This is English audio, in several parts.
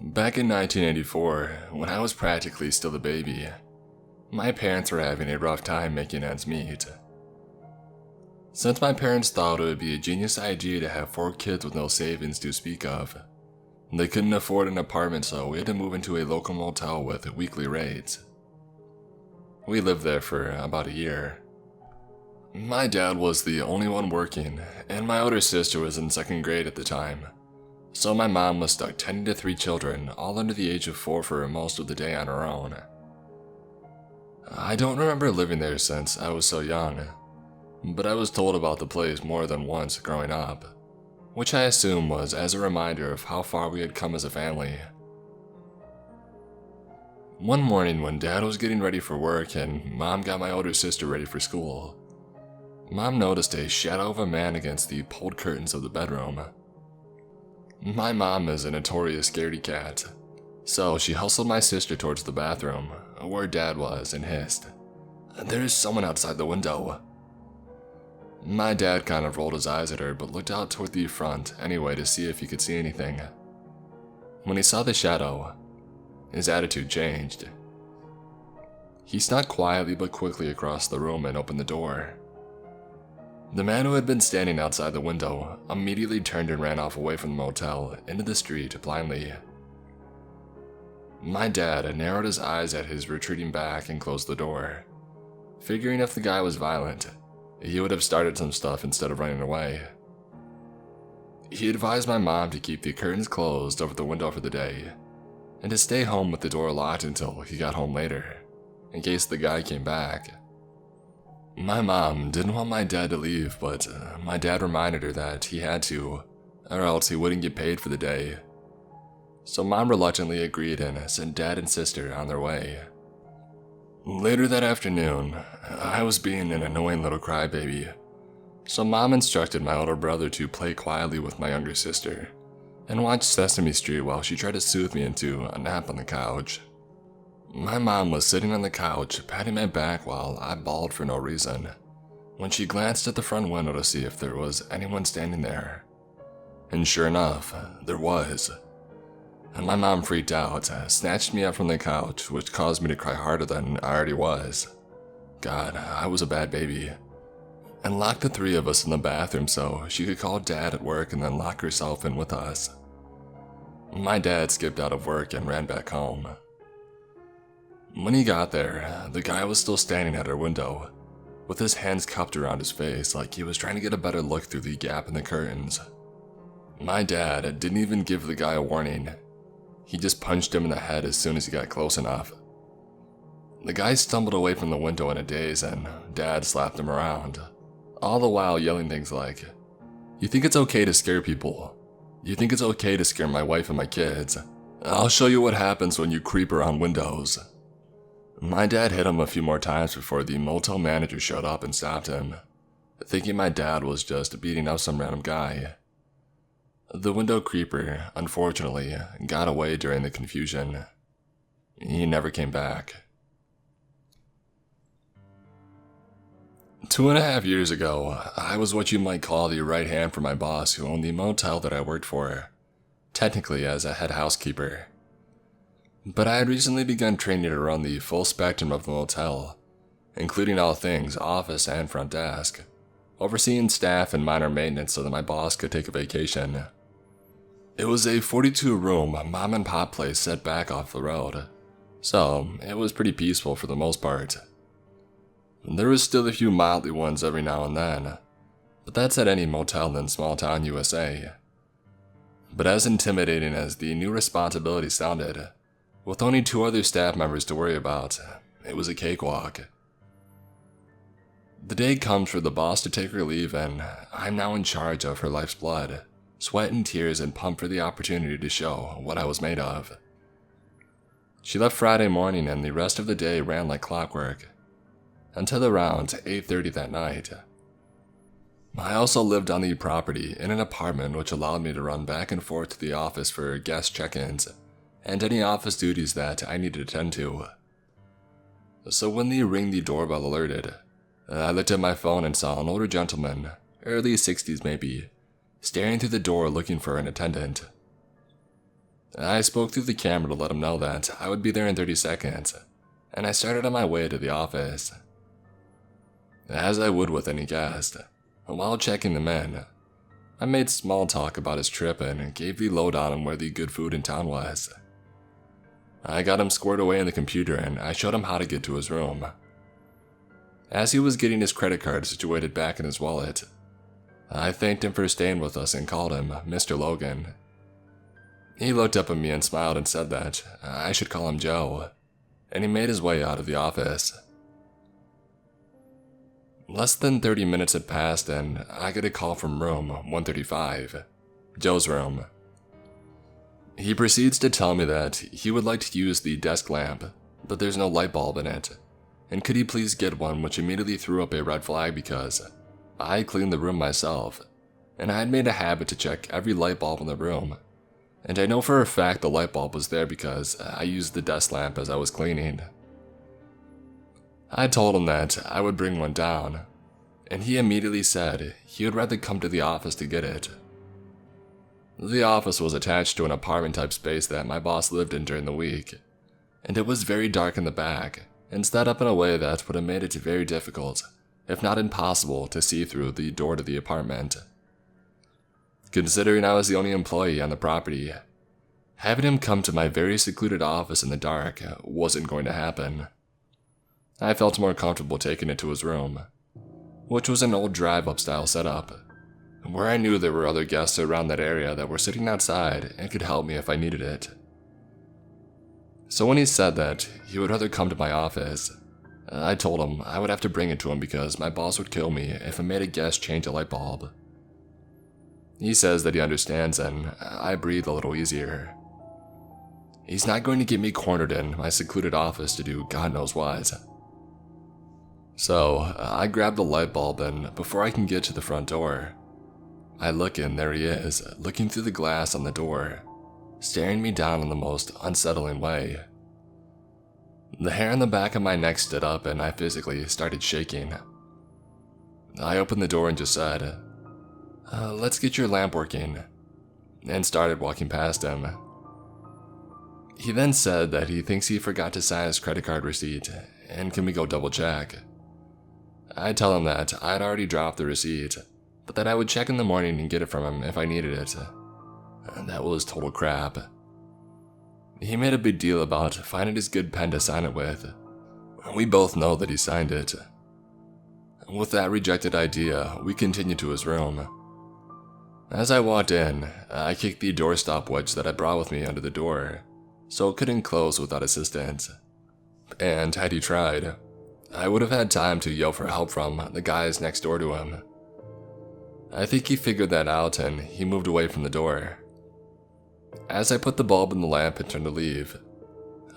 Back in 1984, when I was practically still a baby, my parents were having a rough time making ends meet. Since my parents thought it would be a genius idea to have 4 kids with no savings to speak of, they couldn't afford an apartment, so we had to move into a local motel with weekly rates. We lived there for about a year. My dad was the only one working, and my older sister was in 2nd grade at the time, so my mom was stuck tending to 3 children, all under the age of 4 for most of the day on her own. I don't remember living there since I was so young, but I was told about the place more than once growing up, which I assume was as a reminder of how far we had come as a family. One morning when Dad was getting ready for work and Mom got my older sister ready for school, Mom noticed a shadow of a man against the pulled curtains of the bedroom. My mom is a notorious scaredy cat, so she hustled my sister towards the bathroom, where Dad was, and hissed, "There's someone outside the window." My dad kind of rolled his eyes at her but looked out toward the front anyway to see if he could see anything. When he saw the shadow, his attitude changed. He snuck quietly but quickly across the room and opened the door. The man who had been standing outside the window immediately turned and ran off away from the motel into the street blindly. My dad narrowed his eyes at his retreating back and closed the door, figuring if the guy was violent, he would have started some stuff instead of running away. He advised my mom to keep the curtains closed over the window for the day, and to stay home with the door locked until he got home later, in case the guy came back. My mom didn't want my dad to leave, but my dad reminded her that he had to, or else he wouldn't get paid for the day. So Mom reluctantly agreed and sent Dad and sister on their way. Later that afternoon, I was being an annoying little crybaby, so Mom instructed my older brother to play quietly with my younger sister and watch Sesame Street while she tried to soothe me into a nap on the couch. My mom was sitting on the couch, patting my back while I bawled for no reason, when she glanced at the front window to see if there was anyone standing there. And sure enough, there was. And my mom freaked out, snatched me up from the couch, which caused me to cry harder than I already was. God, I was a bad baby. And locked the 3 of us in the bathroom so she could call Dad at work and then lock herself in with us. My dad skipped out of work and ran back home. When he got there, the guy was still standing at our window, with his hands cupped around his face like he was trying to get a better look through the gap in the curtains. My dad didn't even give the guy a warning. He just punched him in the head as soon as he got close enough. The guy stumbled away from the window in a daze and Dad slapped him around, all the while yelling things like, "You think it's okay to scare people? You think it's okay to scare my wife and my kids? I'll show you what happens when you creep around windows." My dad hit him a few more times before the motel manager showed up and stopped him, thinking my dad was just beating up some random guy. The window creeper, unfortunately, got away during the confusion. He never came back. 2.5 years ago, I was what you might call the right hand for my boss who owned the motel that I worked for, technically as a head housekeeper. But I had recently begun training to run the full spectrum of the motel, including all things office and front desk, overseeing staff and minor maintenance so that my boss could take a vacation. It was a 42-room mom and pop place set back off the road, so it was pretty peaceful for the most part. There was still a few mildly ones every now and then, but that's at any motel in small town USA. But as intimidating as the new responsibility sounded, with only 2 other staff members to worry about, it was a cakewalk. The day comes for the boss to take her leave and I'm now in charge of her life's blood, sweat and tears, and pumped for the opportunity to show what I was made of. She left Friday morning and the rest of the day ran like clockwork, until around 8:30 that night. I also lived on the property in an apartment which allowed me to run back and forth to the office for guest check-ins and any office duties that I needed to attend to. So when the doorbell alerted, I looked at my phone and saw an older gentleman, early 60s maybe, staring through the door looking for an attendant. I spoke through the camera to let him know that I would be there in 30 seconds, and I started on my way to the office. As I would with any guest, while checking them in, I made small talk about his trip and gave the lowdown on where the good food in town was. I got him squared away in the computer and I showed him how to get to his room. As he was getting his credit card situated back in his wallet, I thanked him for staying with us and called him Mr. Logan. He looked up at me and smiled and said that I should call him Joe, and he made his way out of the office. Less than 30 minutes had passed and I get a call from room 135, Joe's room. He proceeds to tell me that he would like to use the desk lamp, but there's no light bulb in it, and could he please get one, which immediately threw up a red flag because I cleaned the room myself, and I had made a habit to check every light bulb in the room, and I know for a fact the light bulb was there because I used the desk lamp as I was cleaning. I told him that I would bring one down, and he immediately said he would rather come to the office to get it. The office was attached to an apartment-type space that my boss lived in during the week, and it was very dark in the back and set up in a way that would have made it very difficult, if not impossible, to see through the door to the apartment. Considering I was the only employee on the property, having him come to my very secluded office in the dark wasn't going to happen. I felt more comfortable taking it to his room, which was an old drive-up style setup, where I knew there were other guests around that area that were sitting outside and could help me if I needed it. So when he said that he would rather come to my office, I told him I would have to bring it to him because my boss would kill me if I made a guest change a light bulb. He says that he understands and I breathe a little easier. He's not going to get me cornered in my secluded office to do God knows what. So I grab the light bulb and before I can get to the front door, I look and there he is, looking through the glass on the door, staring me down in the most unsettling way. The hair on the back of my neck stood up and I physically started shaking. I opened the door and just said, "Let's get your lamp working," and started walking past him. He then said that he thinks he forgot to sign his credit card receipt and can we go double check. I tell him that I'd already dropped the receipt, but that I would check in the morning and get it from him if I needed it. That was total crap. He made a big deal about finding his good pen to sign it with. We both know that he signed it. With that rejected idea, we continued to his room. As I walked in, I kicked the doorstop wedge that I brought with me under the door, so it couldn't close without assistance. And had he tried, I would have had time to yell for help from the guys next door to him. I think he figured that out and he moved away from the door. As I put the bulb in the lamp and turned to leave,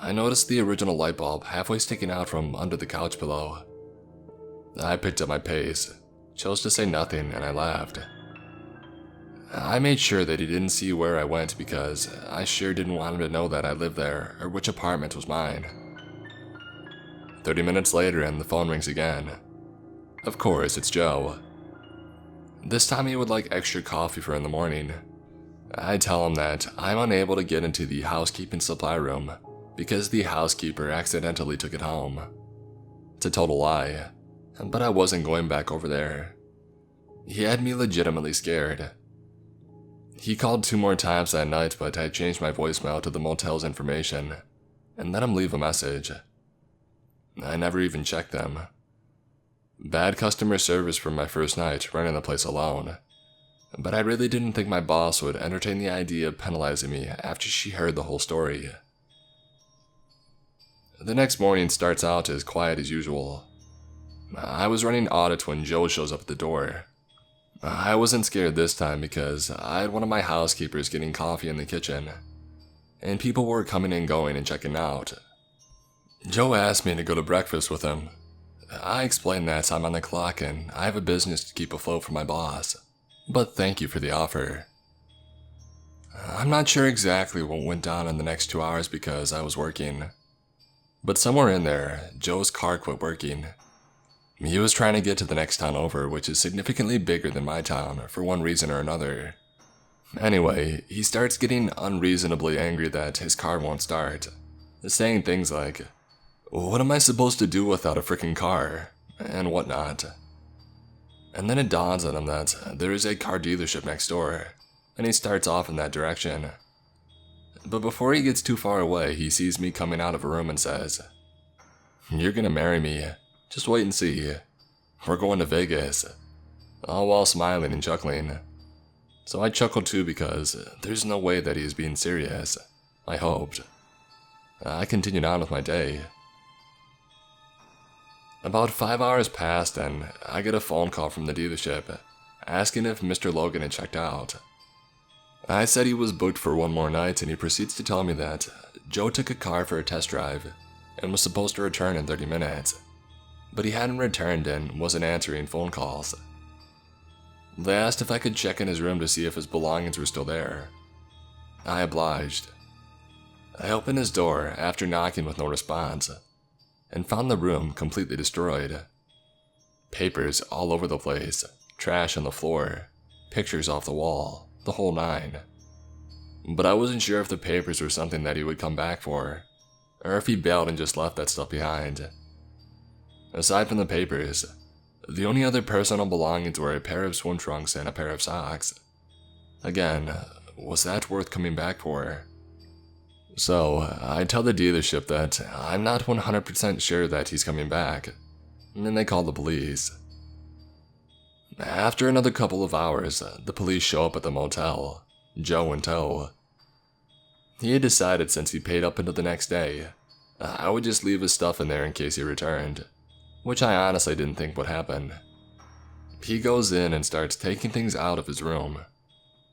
I noticed the original light bulb halfway sticking out from under the couch pillow. I picked up my pace, chose to say nothing, and I laughed. I made sure that he didn't see where I went because I sure didn't want him to know that I lived there or which apartment was mine. 30 minutes later and the phone rings again. Of course, it's Joe. This time he would like extra coffee for in the morning. I tell him that I'm unable to get into the housekeeping supply room because the housekeeper accidentally took it home. It's a total lie, but I wasn't going back over there. He had me legitimately scared. He called 2 more times that night, but I changed my voicemail to the motel's information and let him leave a message. I never even checked them. Bad customer service from my first night running the place alone, but I really didn't think my boss would entertain the idea of penalizing me after she heard the whole story. The next morning starts out as quiet as usual. I was running audits when Joe shows up at the door. I wasn't scared this time because I had one of my housekeepers getting coffee in the kitchen, and people were coming and going and checking out. Joe asked me to go to breakfast with him. I explained that I'm on the clock and I have a business to keep afloat for my boss, but thank you for the offer. I'm not sure exactly what went down in the next 2 hours because I was working, but somewhere in there, Joe's car quit working. He was trying to get to the next town over, which is significantly bigger than my town for one reason or another. Anyway, he starts getting unreasonably angry that his car won't start, saying things like, "What am I supposed to do without a freaking car?" and whatnot. And then it dawns on him that there is a car dealership next door, and he starts off in that direction. But before he gets too far away, he sees me coming out of a room and says, "You're gonna marry me. Just wait and see. We're going to Vegas." All while smiling and chuckling. So I chuckled too because there's no way that he is being serious. I hoped. I continued on with my day. About 5 hours passed and I get a phone call from the dealership asking if Mr. Logan had checked out. I said he was booked for one more night, and he proceeds to tell me that Joe took a car for a test drive and was supposed to return in 30 minutes, but he hadn't returned and wasn't answering phone calls. They asked if I could check in his room to see if his belongings were still there. I obliged. I opened his door after knocking with no response, and found the room completely destroyed. Papers all over the place, trash on the floor, pictures off the wall, the whole nine. But I wasn't sure if the papers were something that he would come back for, or if he bailed and just left that stuff behind. Aside from the papers, the only other personal belongings were a pair of swim trunks and a pair of socks. Again, was that worth coming back for? So, I tell the dealership that I'm not 100% sure that he's coming back, and then they call the police. After another couple of hours, the police show up at the motel, Joe in tow. He had decided since he paid up until the next day, I would just leave his stuff in there in case he returned, which I honestly didn't think would happen. He goes in and starts taking things out of his room,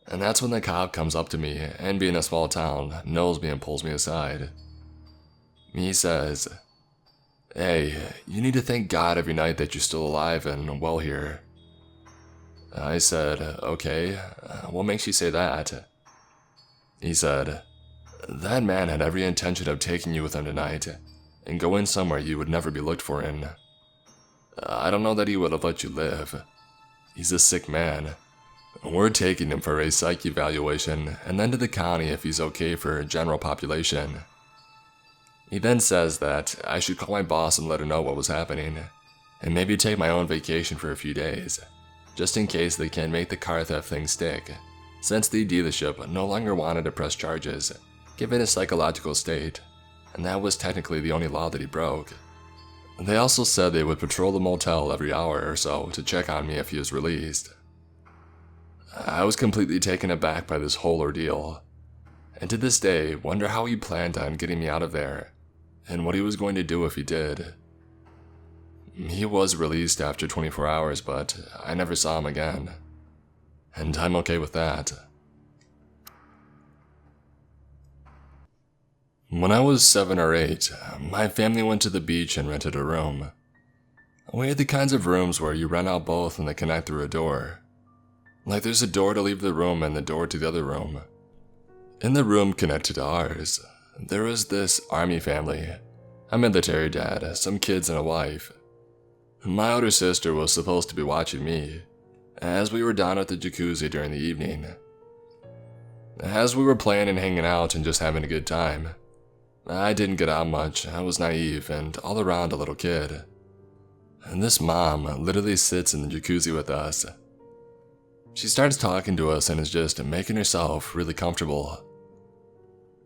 and that's when the cop comes up to me and, being a small town, knows me and pulls me aside. He says, "Hey, you need to thank God every night that you're still alive and well here." I said, "Okay, what makes you say that?" He said, "That man had every intention of taking you with him tonight and going somewhere you would never be looked for in. I don't know that he would have let you live. He's a sick man. We're taking him for a psych evaluation and then to the county if he's okay for general population." He then says that I should call my boss and let her know what was happening, and maybe take my own vacation for a few days, just in case they can't make the car theft thing stick, since the dealership no longer wanted to press charges, given his psychological state, and that was technically the only law that he broke. They also said they would patrol the motel every hour or so to check on me if he was released. I was completely taken aback by this whole ordeal, and to this day wonder how he planned on getting me out of there, and what he was going to do if he did. He was released after 24 hours, but I never saw him again, and I'm okay with that. When I was 7 or 8, my family went to the beach and rented a room. We had the kinds of rooms where you rent out both and they connect through a door. Like there's a door to leave the room and the door to the other room. In the room connected to ours, there was this army family, a military dad, some kids and a wife. My older sister was supposed to be watching me, as we were down at the jacuzzi during the evening. As we were playing and hanging out and just having a good time, I didn't get out much. I was naive and all around a little kid. And this mom literally sits in the jacuzzi with us. She starts talking to us and is just making herself really comfortable.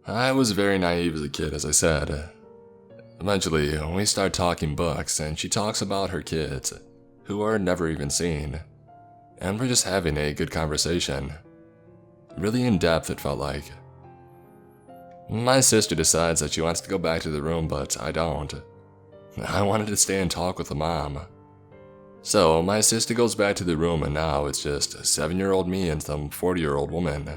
I was very naive as a kid, as I said. Eventually, we start talking books and she talks about her kids, who are never even seen. And we're just having a good conversation. Really in depth, it felt like. My sister decides that she wants to go back to the room, but I don't. I wanted to stay and talk with the mom. So my sister goes back to the room and now it's just 7-year-old me and some 40-year-old woman.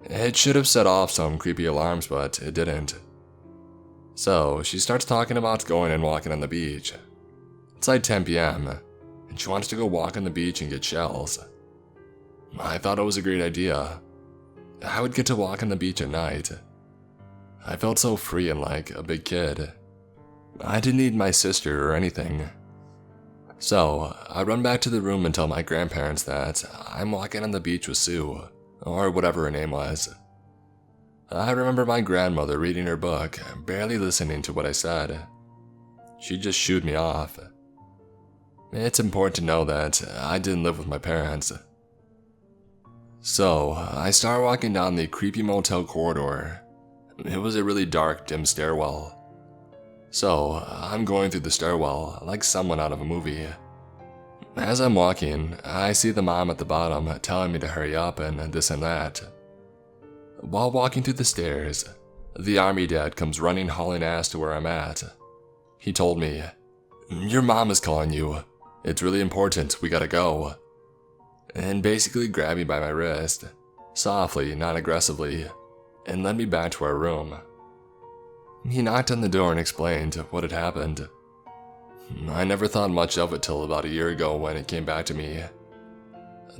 It should have set off some creepy alarms, but it didn't. So she starts talking about going and walking on the beach. It's like 10 p.m. and she wants to go walk on the beach and get shells. I thought it was a great idea. I would get to walk on the beach at night. I felt so free and like a big kid. I didn't need my sister or anything. So I run back to the room and tell my grandparents that I'm walking on the beach with Sue, or whatever her name was. I remember my grandmother reading her book, barely listening to what I said. She just shooed me off. It's important to know that I didn't live with my parents. So, I started walking down the creepy motel corridor. It was a really dark, dim stairwell. So, I'm going through the stairwell like someone out of a movie. As I'm walking, I see the mom at the bottom telling me to hurry up and this and that. While walking through the stairs, the army dad comes running hauling ass to where I'm at. He told me, "Your mom is calling you. It's really important, we gotta go." And basically grabbed me by my wrist, softly, not aggressively, and led me back to our room. He knocked on the door and explained what had happened. I never thought much of it till about a year ago when it came back to me.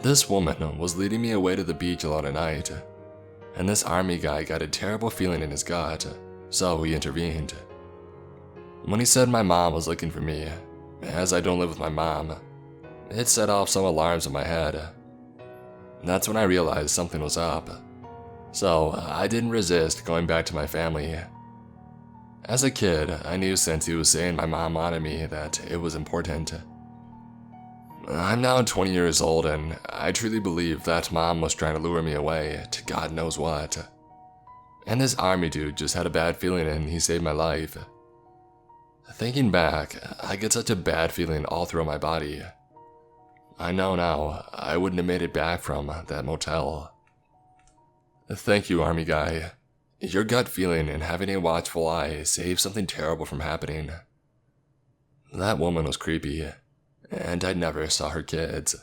This woman was leading me away to the beach alone at night, and this army guy got a terrible feeling in his gut, so he intervened. When he said my mom was looking for me, as I don't live with my mom, it set off some alarms in my head. That's when I realized something was up, so I didn't resist going back to my family. As a kid, I knew since he was saying my mom wanted me that it was important. I'm now 20 years old and I truly believe that mom was trying to lure me away to God knows what. And this army dude just had a bad feeling and he saved my life. Thinking back, I get such a bad feeling all through my body. I know now I wouldn't have made it back from that motel. Thank you, army guy. Your gut feeling and having a watchful eye saved something terrible from happening. That woman was creepy, and I never saw her kids.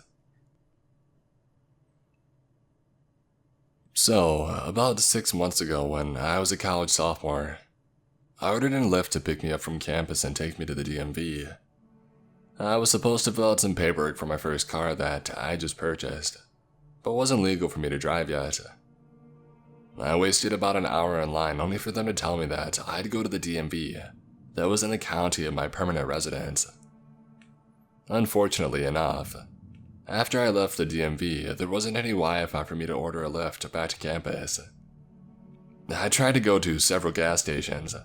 So, about 6 months ago when I was a college sophomore, I ordered a Lyft to pick me up from campus and take me to the DMV. I was supposed to fill out some paperwork for my first car that I just purchased, but wasn't legal for me to drive yet. I wasted about an hour in line only for them to tell me that I'd go to the DMV that was in the county of my permanent residence. Unfortunately enough, after I left the DMV, there wasn't any Wi-Fi for me to order a Lyft back to campus. I tried to go to several gas stations,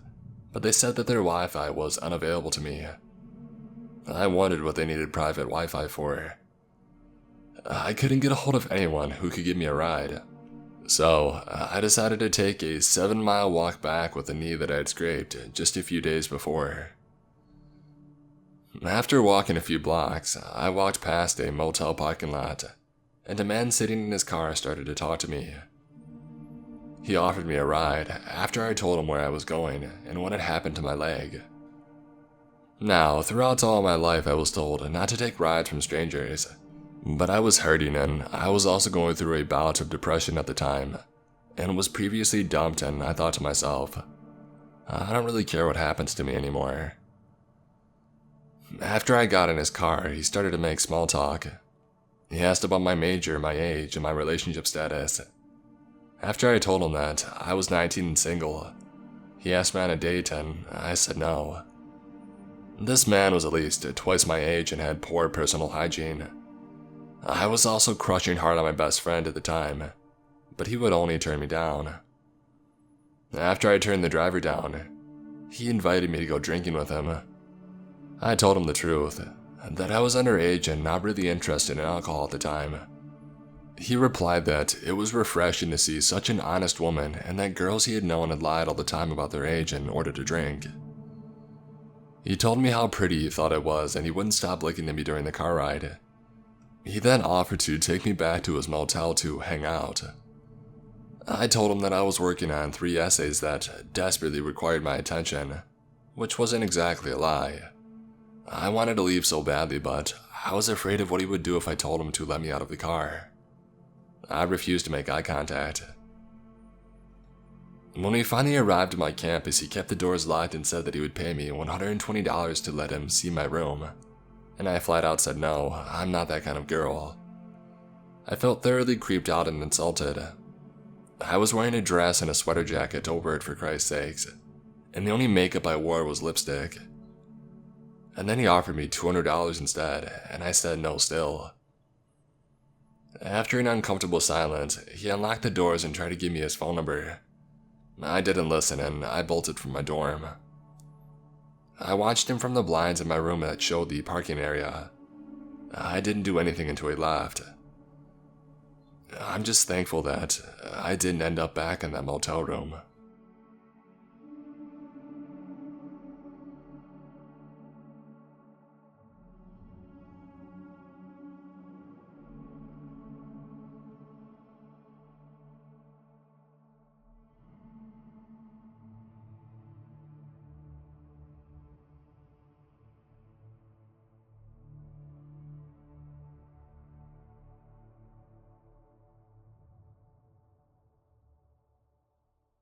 but they said that their Wi-Fi was unavailable to me. I wondered what they needed private Wi-Fi for. I couldn't get a hold of anyone who could give me a ride. So, I decided to take a 7-mile walk back with a knee that I had scraped just a few days before. After walking a few blocks, I walked past a motel parking lot, and a man sitting in his car started to talk to me. He offered me a ride after I told him where I was going and what had happened to my leg. Now, throughout all my life I was told not to take rides from strangers, but I was hurting and I was also going through a bout of depression at the time, and was previously dumped, and I thought to myself, I don't really care what happens to me anymore. After I got in his car, he started to make small talk. He asked about my major, my age, and my relationship status. After I told him that I was 19 and single, he asked me on a date and I said no. This man was at least twice my age and had poor personal hygiene. I was also crushing hard on my best friend at the time, but he would only turn me down. After I turned the driver down, he invited me to go drinking with him. I told him the truth, that I was underage and not really interested in alcohol at the time. He replied that it was refreshing to see such an honest woman and that girls he had known had lied all the time about their age in order to drink. He told me how pretty he thought it was and he wouldn't stop looking at me during the car ride. He then offered to take me back to his motel to hang out. I told him that I was working on 3 essays that desperately required my attention, which wasn't exactly a lie. I wanted to leave so badly, but I was afraid of what he would do if I told him to let me out of the car. I refused to make eye contact. When we finally arrived at my campus, he kept the doors locked and said that he would pay me $120 to let him see my room. And I flat out said no, I'm not that kind of girl. I felt thoroughly creeped out and insulted. I was wearing a dress and a sweater jacket over it for Christ's sakes, and the only makeup I wore was lipstick. And then he offered me $200 instead, and I said no still. After an uncomfortable silence, he unlocked the doors and tried to give me his phone number. I didn't listen and I bolted from my dorm. I watched him from the blinds in my room that showed the parking area. I didn't do anything until he left. I'm just thankful that I didn't end up back in that motel room.